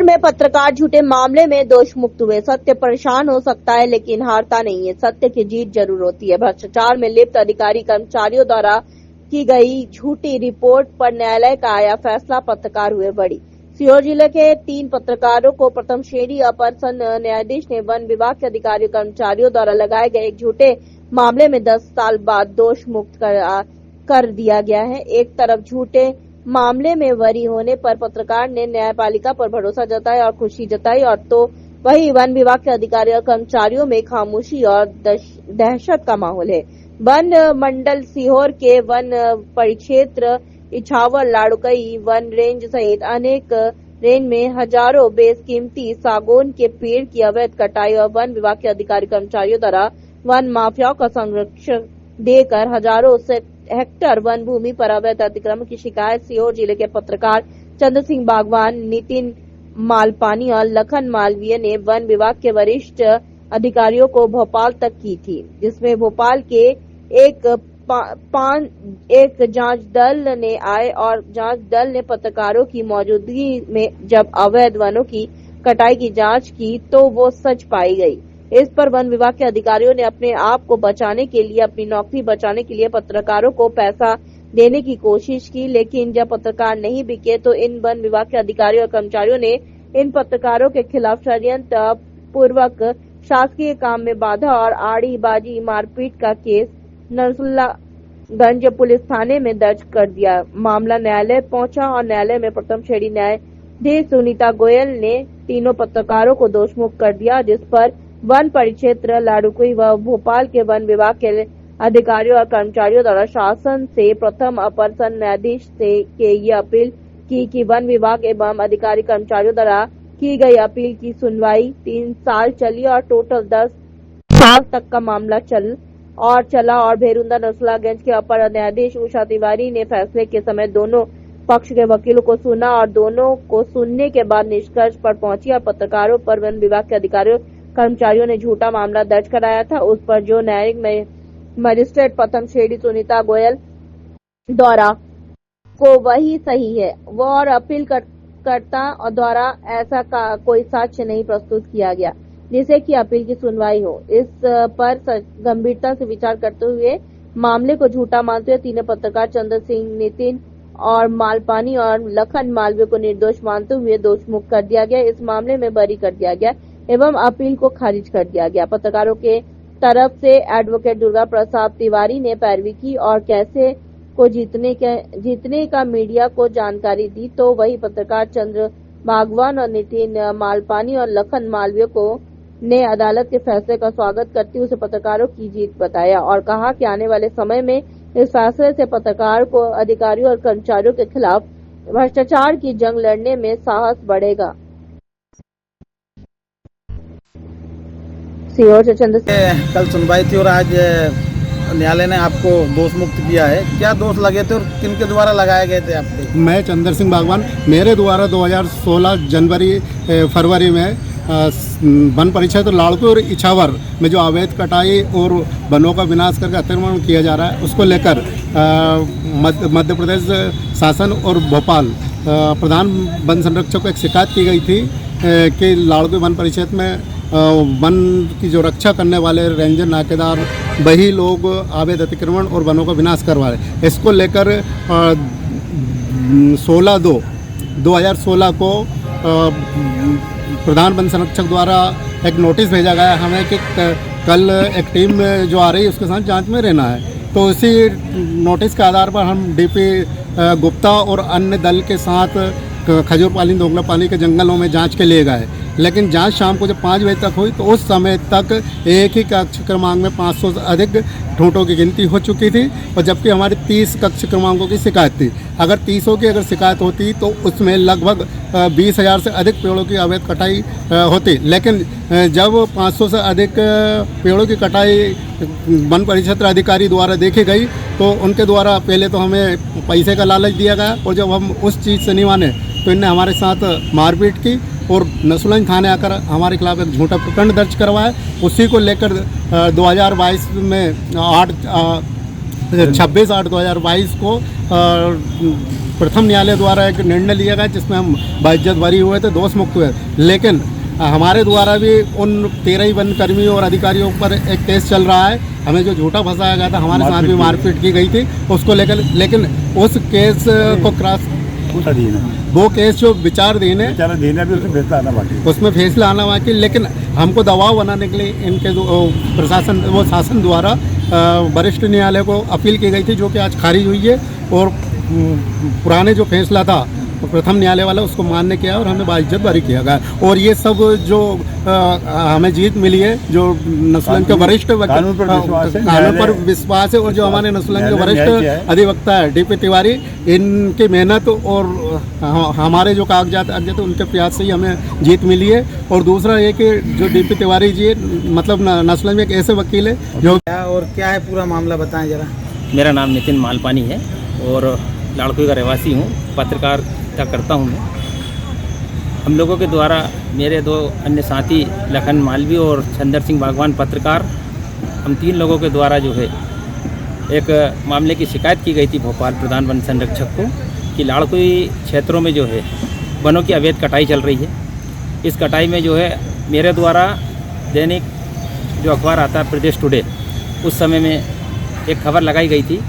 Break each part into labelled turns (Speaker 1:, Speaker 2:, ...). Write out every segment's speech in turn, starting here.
Speaker 1: में पत्रकार झूठे मामले में दोष मुक्त हुए। सत्य परेशान हो सकता है लेकिन हारता नहीं है। सत्य की जीत जरूर होती है। भ्रष्टाचार में लिप्त अधिकारी कर्मचारियों द्वारा की गई झूठी रिपोर्ट पर न्यायालय का आया फैसला। पत्रकार हुए बरी। सीहोर जिले के 3 पत्रकारों को प्रथम श्रेणी अपर न्यायाधीश ने वन विभाग के अधिकारियों कर्मचारियों द्वारा लगाए गए एक झूठे मामले में 10 साल बाद दोष मुक्त कर दिया गया है। एक तरफ झूठे मामले में बरी होने पर पत्रकार ने न्यायपालिका पर भरोसा जताया और खुशी जताई, और तो वही वन विभाग के अधिकारियों और कर्मचारियों में खामोशी और दहशत का माहौल है। वन मंडल सीहोर के वन परिक्षेत्र इछावर, लाड़ुकई वन रेंज सहित अनेक रेंज में हजारों बेशकीमती सागौन के पेड़ की अवैध कटाई और वन विभाग के अधिकारी कर्मचारियों द्वारा वन माफियाओं का संरक्षण देकर हजारों से हेक्टेयर वन भूमि पर अवैध अतिक्रमण की शिकायत सीहोर जिले के पत्रकार चंद्र सिंह बागवान, नितिन मालपानी और लखन मालवीय ने वन विभाग के वरिष्ठ अधिकारियों को भोपाल तक की थी, जिसमें भोपाल के एक जांच दल ने आए और जांच दल ने पत्रकारों की मौजूदगी में जब अवैध वनों की कटाई की जांच की तो वो सच पाई गई। इस पर वन विभाग के अधिकारियों ने अपने आप को बचाने के लिए, अपनी नौकरी बचाने के लिए पत्रकारों को पैसा देने की कोशिश की, लेकिन जब पत्रकार नहीं बिके तो इन वन विभाग के अधिकारियों और कर्मचारियों ने इन पत्रकारों के खिलाफ षड्यंत्र पूर्वक शासकीय काम में बाधा और आड़ीबाजी मारपीट का केस नरसुल्लागंज पुलिस थाने में दर्ज कर दिया। मामला न्यायालय पहुंचा और न्यायालय में प्रथम श्रेणी न्यायाधीश सुनीता गोयल ने तीनों पत्रकारों को दोषमुक्त कर दिया, जिस पर वन परिक्षेत्र लाड़ुकुई व भोपाल के वन विभाग के अधिकारियों और कर्मचारियों द्वारा शासन से प्रथम अपर न्यायाधीश से ये अपील की कि वन विभाग एवं अधिकारी कर्मचारियों द्वारा की गई अपील की सुनवाई 3 साल चली और टोटल 10 साल तक का मामला चला और भेरुंदा नरसुल्लागंज के अपर न्यायाधीश उषा तिवारी ने फैसले के समय दोनों पक्ष के वकीलों को सुना और दोनों को सुनने के बाद निष्कर्ष पर पहुंची और पत्रकारों पर वन विभाग के अधिकारियों कर्मचारियों ने झूठा मामला दर्ज कराया था, उस पर जो न्यायिक मजिस्ट्रेट प्रथम श्रेणी सुनीता गोयल द्वारा को वही सही है वो और अपील कर्ता और द्वारा ऐसा कोई साक्ष्य नहीं प्रस्तुत किया गया जिससे कि अपील की सुनवाई हो। इस पर गंभीरता से विचार करते हुए मामले को झूठा मानते हुए तीनों पत्रकार चंद्र सिंह, नितिन और मालपानी और लखन मालवीय को निर्दोष मानते हुए दोषमुक्त कर दिया गया। इस मामले में बरी कर दिया गया एवं अपील को खारिज कर दिया गया। पत्रकारों के तरफ से एडवोकेट दुर्गा प्रसाद तिवारी ने पैरवी की और कैसे को जीतने का मीडिया को जानकारी दी, तो वही पत्रकार चंद्र बागवान और नितिन मालपानी और लखन मालवीय को ने अदालत के फैसले का स्वागत करते हुए उसे पत्रकारों की जीत बताया और कहा कि आने वाले समय में इस फैसले से पत्रकार को अधिकारियों और कर्मचारियों के खिलाफ भ्रष्टाचार की जंग लड़ने में साहस बढ़ेगा। सीहोर से चंद्र
Speaker 2: कल सुनवाई थी और आज न्यायालय ने आपको दोष मुक्त किया है। क्या दोष लगे थे और किनके द्वारा लगाए गए थे आपके?
Speaker 3: मैं चंद्र सिंह बागवान, मेरे द्वारा 2016 फरवरी में वन परिक्षेत्र लाड़कुई और इछावर में जो अवैध कटाई और वनों का विनाश करके अतिक्रमण किया जा रहा है उसको लेकर मध्य प्रदेश शासन और भोपाल प्रधान वन संरक्षक को एक शिकायत की गई थी कि लाड़कुई वन परिक्षेत्र में वन की जो रक्षा करने वाले रेंजर नाकेदार वही लोग अवैध अतिक्रमण और वनों का विनाश करवा रहे। इसको लेकर 16/2/2016 को प्रधान वन संरक्षक द्वारा एक नोटिस भेजा गया हमें कि कल एक टीम जो आ रही है उसके साथ जांच में रहना है। तो इसी नोटिस के आधार पर हम डीपी गुप्ता और अन्य दल के साथ खजूरपाली दोगलापाली के जंगलों में जांच के लिए गए, लेकिन जांच शाम को जब 5 बजे तक हुई तो उस समय तक एक ही कक्ष क्रमांक में 500 से अधिक ठूंठों की गिनती हो चुकी थी और जबकि हमारी 30 कक्ष क्रमांकों की शिकायत थी। अगर 30 की अगर शिकायत होती तो उसमें लगभग 20,000 से अधिक पेड़ों की अवैध कटाई होती, लेकिन जब 500 से अधिक पेड़ों की कटाई वन परिक्षेत्र अधिकारी द्वारा देखी गई तो उनके द्वारा पहले तो हमें पैसे का लालच दिया गया और जब हम उस चीज़ से नहीं माने तो इनने हमारे साथ मारपीट की और नरसुल्लागंज थाने आकर हमारे खिलाफ एक झूठा प्रकरण दर्ज करवाया। उसी को लेकर 2022 में 26/8/2022 को प्रथम न्यायालय द्वारा एक निर्णय लिया गया जिसमें हम बाइज्जत बरी हुए थे, दोष मुक्त हुए। लेकिन हमारे द्वारा भी उन 13 वन कर्मियों और अधिकारियों पर एक केस चल रहा है। हमें जो झूठा फंसाया गया था, हमारे साथ भी मारपीट की गई थी, उसको लेकर, लेकिन उस केस को वो केस जो विचाराधीन है, उसमें फैसला आना बाकी। लेकिन हमको दबाव बनाने के लिए इनके प्रशासन शासन द्वारा वरिष्ठ न्यायालय को अपील की गई थी, जो कि आज खारिज हुई है। और पुराने जो फैसला था प्रथम न्यायालय वाला, उसको मान्य किया और हमें बाइज्जत बरी किया गया। और ये सब जो हमें जीत मिली है, जो नस्लन के वरिष्ठ कानून पर विश्वास है, और जो हमारे नस्लन के वरिष्ठ अधिवक्ता है डीपी तिवारी, इनकी मेहनत और हमारे जो कागजात उनके प्रयास से ही हमें जीत मिली है। और दूसरा ये कि जो डीपी तिवारी जी मतलब नस्लन में एक ऐसे वकील है जो
Speaker 2: क्या है पूरा मामला, बताएं जरा।
Speaker 4: मेरा नाम नितिन मालपानी है और लाड़कुई का रहवासी हूँ, पत्रकारिता करता हूँ मैं। हम लोगों के द्वारा मेरे 2 अन्य साथी लखन मालवी और चंदर सिंह बागवान पत्रकार, हम 3 लोगों के द्वारा जो है एक मामले की शिकायत की गई थी भोपाल प्रधान वन संरक्षक को कि लाड़कुई क्षेत्रों में जो है वनों की अवैध कटाई चल रही है। इस कटाई में जो है मेरे द्वारा दैनिक जो अखबार आता है प्रदेश टुडे, उस समय में एक खबर लगाई गई थी,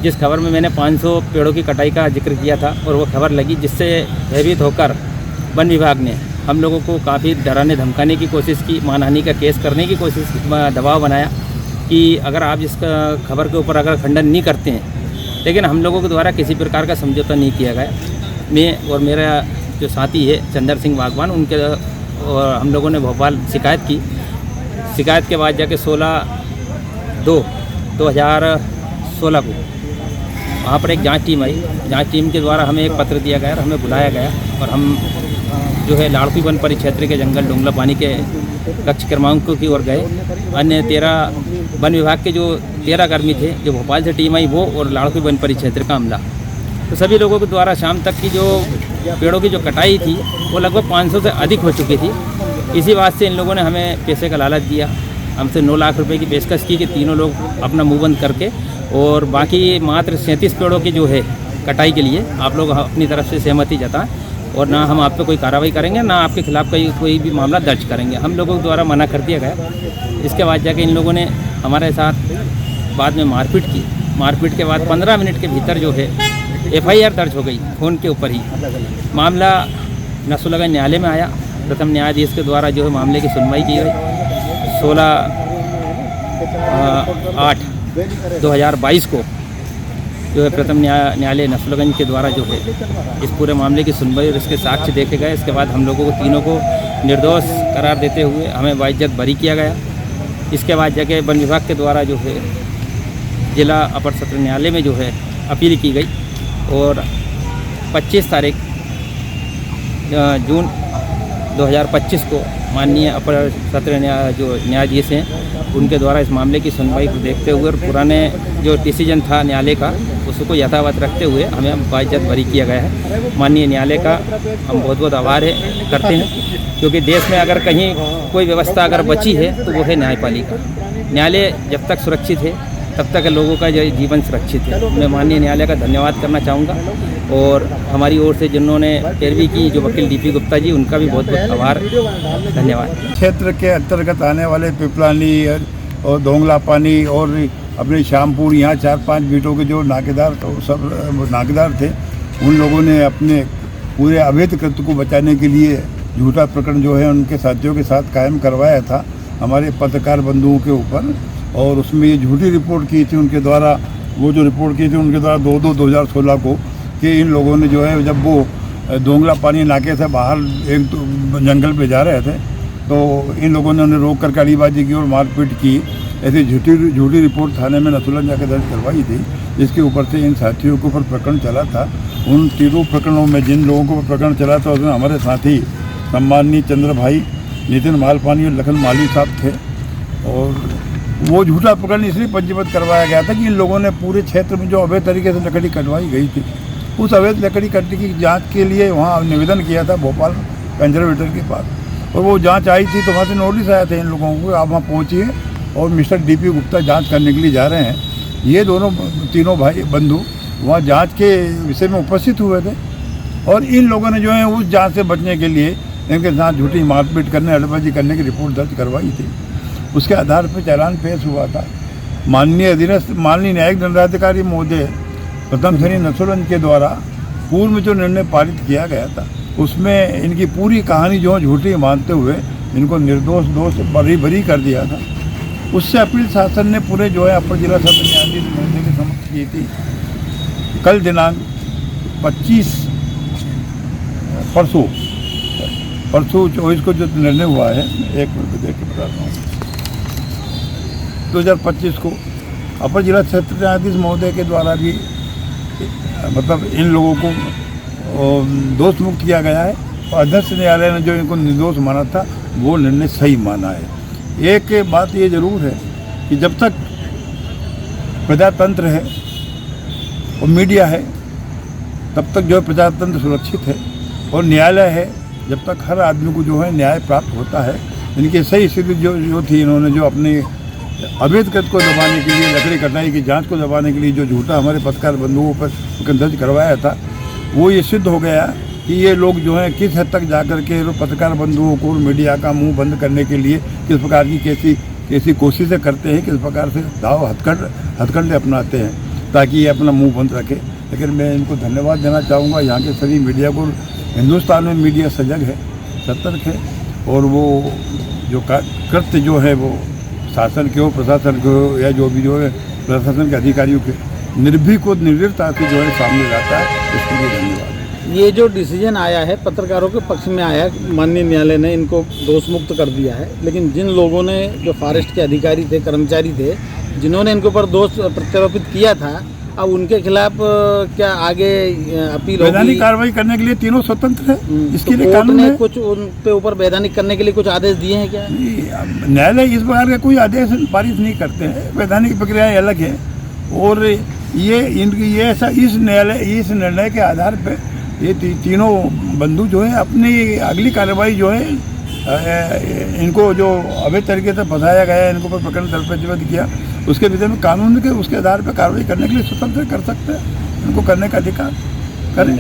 Speaker 4: जिस खबर में मैंने 500 पेड़ों की कटाई का जिक्र किया था। और वो खबर लगी, जिससे भयभीत होकर वन विभाग ने हम लोगों को काफ़ी डराने धमकाने की कोशिश की, मानहानि का केस करने की कोशिश, दबाव बनाया कि अगर आप इस खबर के ऊपर अगर खंडन नहीं करते हैं। लेकिन हम लोगों के द्वारा किसी प्रकार का समझौता नहीं किया गया। मैं और मेरा जो साथी है चंदर सिंह बागवान, उनके और हम लोगों ने भोपाल शिकायत की। शिकायत के बाद जाके 16/2/2016 को वहाँ पर एक जांच टीम आई। जांच टीम के द्वारा हमें एक पत्र दिया गया और हमें बुलाया गया, और हम जो है लाड़कुई वन परिक्षेत्र के जंगल डोंगला पानी के कक्ष क्रमांकों की ओर गए। अन्य 13 वन विभाग के जो 13 कर्मी थे, जो भोपाल से टीम आई, वो और लाड़कुई वन परिक्षेत्र का अमला, तो सभी लोगों के द्वारा शाम तक की जो पेड़ों की जो कटाई थी वो लगभग 500 से अधिक हो चुकी थी। इसी बात से इन लोगों ने हमें पैसे का लालच दिया, हमसे 9 लाख रुपए की पेशकश की कि तीनों लोग अपना मुंह बंद करके और बाकी मात्र 37 पेड़ों की जो है कटाई के लिए आप लोग अपनी तरफ से सहमति जताएं, और ना हम आप पे कोई कार्रवाई करेंगे, ना आपके खिलाफ कोई भी मामला दर्ज करेंगे। हम लोगों के द्वारा मना कर दिया गया। इसके बाद जाके इन लोगों ने हमारे साथ बाद में मारपीट की। मारपीट के बाद 15 मिनट के भीतर जो है FIR दर्ज हो गई फ़ोन के ऊपर ही। मामला नसरुल्लागंज न्यायालय में आया। प्रथम न्यायाधीश के द्वारा जो है मामले की सुनवाई की गई 16/8/2022 को जो है प्रथम न्यायालय नसरुल्लागंज के द्वारा जो है इस पूरे मामले की सुनवाई और इसके साक्ष्य देखे गए। इसके बाद हम लोगों को तीनों को निर्दोष करार देते हुए हमें बाइज्जत बरी किया गया। इसके बाद जाके वन विभाग के द्वारा जो है जिला अपर सत्र न्यायालय में जो है अपील की गई, और 25 तारीख जून 2025 को माननीय अपर सत्र जो न्यायाधीश हैं उनके द्वारा इस मामले की सुनवाई को देखते हुए और पुराने जो डिसीजन था न्यायालय का उसको यथावत रखते हुए हमें बाइज्जत बरी किया गया है। माननीय न्यायालय का हम बहुत बहुत आभार करते हैं, क्योंकि देश में अगर कहीं कोई व्यवस्था अगर बची है तो वो है न्यायपालिका। न्यायालय जब तक सुरक्षित है तब तक लोगों का जो जीवन सुरक्षित है। मैं माननीय न्यायालय का धन्यवाद करना चाहूँगा, और हमारी ओर से जिन्होंने पैरवी की जो वकील DP गुप्ता जी, उनका भी बहुत बहुत आभार, धन्यवाद।
Speaker 5: क्षेत्र के अंतर्गत आने वाले पिपलानी और डोंगला पानी और अपने श्यामपुर, यहाँ 4-5 बीटों के जो नाकेदार सब नाकेदार थे, उन लोगों ने अपने पूरे अवैध कृत्य को बचाने के लिए झूठा प्रकरण जो है उनके साथियों के साथ कायम करवाया था हमारे पत्रकार बंधुओं के ऊपर। और उसमें ये झूठी रिपोर्ट की थी उनके द्वारा, वो जो रिपोर्ट की थी उनके द्वारा 2/2/2016 को, कि इन लोगों ने जो है जब वो डोंगला पानी नाके से बाहर एक जंगल पे जा रहे थे तो इन लोगों ने उन्हें रोक कर गालीबाजी की और मारपीट की। ऐसी झूठी रिपोर्ट थाने में नसरुल्लागंज जाकर दर्ज करवाई थी, जिसके ऊपर से इन साथियों के ऊपर प्रकरण चला था। उन तीनों प्रकरणों में जिन लोगों को प्रकरण चला था उसमें हमारे साथी सम्माननीय चंद्र भाई, नितिन मालपानी और लखन माली साहब थे। और वो झूठा प्रकरण इसलिए पंजीबद्ध करवाया गया था कि इन लोगों ने पूरे क्षेत्र में जो अवैध तरीके से लकड़ी कटवाई गई थी, उस अवैध लकड़ी कटने की जांच के लिए वहाँ निवेदन किया था भोपाल कंजर्वेटर के पास, और वो जांच आई थी तो वहाँ से नोटिस आया था इन लोगों को, आप वहाँ पहुँचिए और मिस्टर DP गुप्ता जांच करने के लिए जा रहे हैं। ये दोनों तीनों भाई बंधु वहाँ जांच के विषय में उपस्थित हुए थे और इन लोगों ने जो है उस जांच से बचने के लिए इनके साथ झूठी मारपीट करने, अड़बाजी करने की रिपोर्ट दर्ज करवाई थी। उसके आधार पर चालान पेश हुआ था। माननीय न्यायिक दंडाधिकारी महोदय प्रथम श्रेणी नसरुल्लाह के द्वारा पूर्व में जो निर्णय पारित किया गया था उसमें इनकी पूरी कहानी जो है झूठी मानते हुए इनको निर्दोष दोष बरी कर दिया था। उससे अपील शासन ने पूरे जो है अपर जिला सत्र न्यायाधीश महोदय के समक्ष की थी। कल दिनांक 25 परसों 24 को जो निर्णय हुआ है, एक मिनट देख के बताता हूँ, 2025 को अपर जिला सत्र न्यायाधीश महोदय के द्वारा भी मतलब इन लोगों को दोष मुक्त किया गया है और अध्यक्ष न्यायालय ने जो इनको निर्दोष माना था वो निर्णय सही माना है। एक बात ये जरूर है कि जब तक प्रजातंत्र है और मीडिया है तब तक जो है प्रजातंत्र सुरक्षित है और न्यायालय है जब तक हर आदमी को जो है न्याय प्राप्त होता है। इनकी सही स्थिति जो थी, इन्होंने जो अपने अवैध कृत्य को दबाने के लिए, लकड़ी कटाई की जांच को दबाने के लिए जो झूठा हमारे पत्रकार बंधुओं पर दर्ज करवाया था, वो ये सिद्ध हो गया कि ये लोग जो हैं किस हद तक जाकर के पत्रकार बंधुओं को मीडिया का मुंह बंद करने के लिए किस प्रकार की कैसी कोशिशें करते हैं, किस प्रकार से दाव हथकंडे अपनाते हैं ताकि ये अपना मुंह बंद रखे। लेकिन मैं इनको धन्यवाद देना चाहूँगा। यहाँ के सभी मीडिया को, हिंदुस्तान में मीडिया सजग है, सतर्क है और वो जो कृत्य जो है वो शासन के हो, प्रशासन के हो या जो भी जो है प्रशासन के अधिकारियों के निर्भीक और निर्भीकता से जो है सामने लाता है, इसके लिए धन्यवाद।
Speaker 2: ये जो डिसीजन आया है पत्रकारों के पक्ष में आया है, माननीय न्यायालय ने इनको दोष मुक्त कर दिया है, लेकिन जिन लोगों ने जो फॉरेस्ट के अधिकारी थे, कर्मचारी थे, जिन्होंने इनके ऊपर दोष प्रत्यारोपित किया था, अब उनके खिलाफ क्या आगे अपील होगी?
Speaker 5: वैधानिक कार्रवाई करने के लिए तीनों स्वतंत्र है, इसके लिए
Speaker 2: कोर्ट
Speaker 5: कानून
Speaker 2: ने
Speaker 5: है।
Speaker 2: कुछ उन पे ऊपर वैधानिक करने के लिए कुछ आदेश दिए हैं क्या?
Speaker 5: न्यायालय इस प्रकार का कोई आदेश पारित नहीं करते हैं, वैधानिक प्रक्रियाएं अलग है और ये ऐसा इस निर्णय के आधार पर ये तीनों बंधु जो है अपनी अगली कार्रवाई जो है इनको जो अवैध तरीके से फंसाया गया है, इनको पर प्रकरण दर्ज किया, उसके विषय में कानून के उसके आधार पर कार्रवाई करने के लिए स्वतंत्र कर सकते हैं। इनको करने का अधिकार करें।